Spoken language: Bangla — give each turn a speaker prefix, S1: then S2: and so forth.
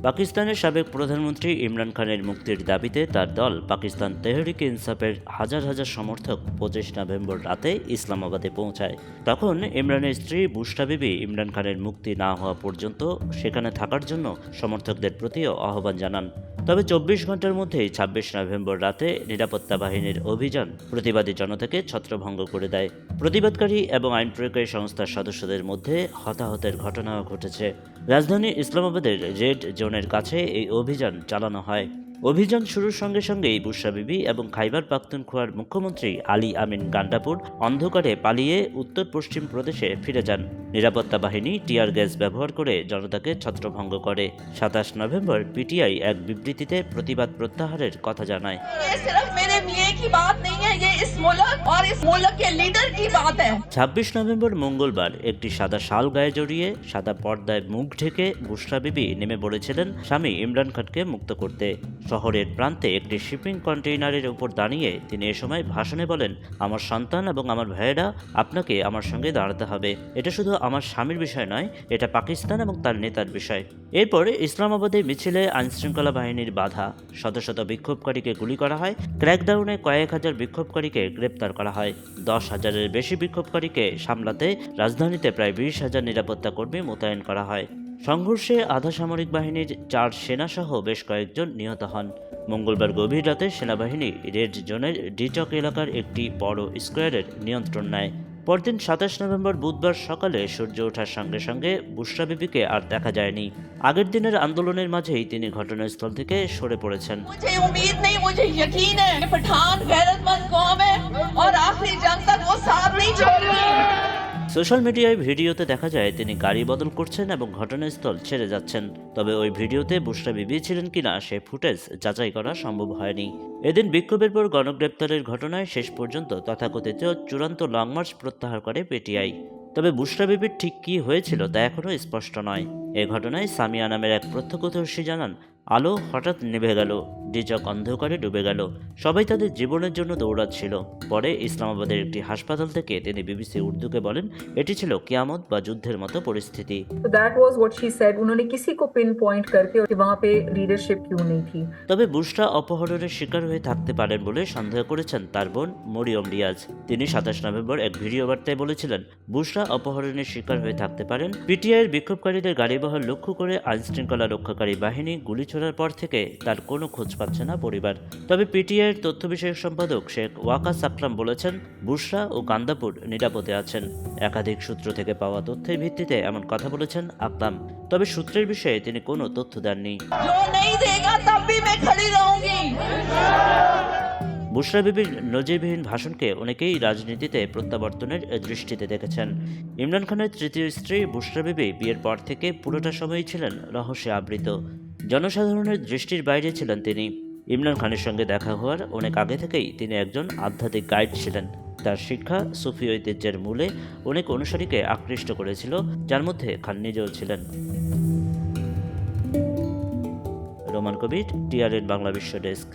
S1: পাকিস্তানের সাবেক প্রধানমন্ত্রী ইমরান খানের মুক্তির দাবিতে তার দল পাকিস্তান তেহরিক ইনসাফের হাজার হাজার সমর্থক 25 নভেম্বর রাতে ইসলামাবাদে পৌঁছায়। তখন ইমরানের স্ত্রী বুশরা বিবি ইমরান খানের মুক্তি না হওয়া পর্যন্ত সেখানে থাকার জন্য সমর্থকদের প্রতিও আহ্বান জানান। তবে 24 ঘন্টার মধ্যেই 26 নভেম্বর রাতে নিরাপত্তা বাহিনীর অভিযান প্রতিবাদী জনতাকে ছত্রভঙ্গ করে দেয়। প্রতিবাদকারী এবং আইন প্রয়োগকারী সংস্থার সদস্যদের মধ্যে হতাহতের ঘটনাও ঘটেছে। রাজধানী ইসলামাবাদের রেড জোনের কাছে এই অভিযান চালানো হয়। অভিযান শুরুর সঙ্গে সঙ্গেই বুশরা বিবি এবং খাইবার পাখতুনখোয়ার মুখ্যমন্ত্রী আলী আমিন গান্ডাপুর অন্ধকারে পালিয়ে উত্তর পশ্চিম প্রদেশে ফিরে যান। নিরাপত্তা বাহিনী টিয়ার গ্যাস ব্যবহার করে জনতাকে ছত্রভঙ্গ করে। 27 নভেম্বর পিটিআই এক বিবৃতিতে প্রতিবাদ প্রত্যাহারের কথা জানায়। 26 নভেম্বর মঙ্গলবার একটি সাদা শাল গায়ে জড়িয়ে সাদা পর্দায় মুখ ঢেকে বুশরা বিবি নেমে পড়েছিলেন স্বামী ইমরান খানকে মুক্ত করতে। শহরের প্রান্তে একটি শিপিং কন্টেইনারের উপর দাঁড়িয়ে তিনি এ সময় ভাষণে বলেন, আমার সন্তান এবং আমার ভাইয়েরা, আপনাকে আমার সঙ্গে দাঁড়াতে হবে। এটা শুধু আমার স্বামীর বিষয় নয়, এটা পাকিস্তান এবং তার নেতার বিষয়। এরপরে ইসলামাবাদে মিছিলে আইনশৃঙ্খলা বাহিনীর বাধা, শত শত বিক্ষোভকারীকে গুলি করা হয়। ক্র্যাকডাউনে কয়েক হাজার বিক্ষোভকারীকে গ্রেপ্তার করা হয়। 10,000-এর বেশি বিক্ষোভকারীকে সামলাতে রাজধানীতে প্রায় 20,000 নিরাপত্তা কর্মী মোতায়েন করা হয়। সংঘর্ষে আধা সামরিক বাহিনীর 4 সেনাসহ বেশ কয়েকজন নিহত হন। মঙ্গলবার গভীর রাতে সেনাবাহিনী রেড জোনের ডিচক এলাকার একটি বড় স্কোয়ারের নিয়ন্ত্রণ নেয়। পরদিন 27 নভেম্বর বুধবার সকালে সূর্য ওঠার সঙ্গে সঙ্গে বুশরা বিবিকে আর দেখা যায়নি। আগের দিনের আন্দোলনের মাঝেই তিনি ঘটনাস্থল থেকে সরে পড়েছেন। সোশ্যাল মিডিয়ায় ভিডিওতে দেখা যায় তিনি গাড়ি বদল করছেন এবং ঘটনাস্থল ছেড়ে যাচ্ছেন। তবে ওই ভিডিওতে বুশরা বিবি ছিলেন কিনা সে ফুটেজ যাচাই করা সম্ভব হয়নি। এদিন বিক্ষোভের পর গণগ্রেপ্তারের ঘটনায় শেষ পর্যন্ত তথাকথিত চূড়ান্ত লং মার্চ প্রত্যাহার করে পিটিআই। তবে বুশরা বিবির ঠিক কী হয়েছিল তা এখনও স্পষ্ট নয়। এ ঘটনায় সামিয়া নামের এক প্রত্যক্ষদর্শী জানান, আলো হঠাৎ নিভে গেল, ডিচক অন্ধকারে ডুবে গেল, সবাই তাদের জীবনের জন্য দৌড়াচ্ছিল। পরে ইসলামাবাদের একটি হাসপাতাল থেকে তিনি বিবিসি উর্দুকে বলেন, এটি ছিল কিয়ামত বা যুদ্ধের মতো পরিস্থিতি।
S2: उन्होंने किसी को पिन पॉइंट करके कि वहां पे लीडरशिप क्यों नहीं थी।
S1: তবে বুশরা অপহরণের শিকার হয়ে থাকতে পারেন বলে সন্দেহ করেছেন তার বোন মরিয়ম রিয়াজ। তিনি 27 নভেম্বর এক ভিডিও বার্তায় বলেছিলেন, বুশরা অপহরণের শিকার হয়ে থাকতে পারেন। পিটিআইয়ের বিক্ষোভকারীদের গাড়িবহর লক্ষ্য করে আইনশৃঙ্খলা রক্ষাকারী বাহিনী গুলি ছোড়ার পর থেকে তার কোনো খোঁজ পাচ্ছে না পরিবার। তবে পিটিআইয়ের তথ্য বিষয়ক সম্পাদক শেখ ওয়াকাস আকরাম বলেছেন, বুশরা ও গান্দাপুর নিরাপদে আছেন। একাধিক সূত্র থেকে পাওয়া তথ্যের ভিত্তিতে এমন কথা বলেছেন আকরাম। তবে সূত্রের বিষয়ে তিনি কোনো তথ্য দেননি। বুশরা বিবির নজিরবিহীন ভাষণকে অনেকেই রাজনীতিতে প্রত্যাবর্তনের দৃষ্টিতে দেখেছেন। ইমরান খানের তৃতীয় স্ত্রী বুশরা বিবি বিয়ের পর থেকে পুরোটা সময়ই ছিলেন রহস্যে আবৃত। জনসাধারণের দৃষ্টির বাইরে ছিলেন তিনি। ইমরান খানের সঙ্গে দেখা হওয়ার অনেক আগে থেকেই তিনি একজন আধ্যাত্মিক গাইড ছিলেন। তার শিক্ষা সুফি ঐতিহ্যের মূলে অনেক অনুসারীকে আকৃষ্ট করেছিল, যার মধ্যে খান নিজেও ছিলেন। রোমান কবির, TRN বাংলা বিশ্ব ডেস্ক।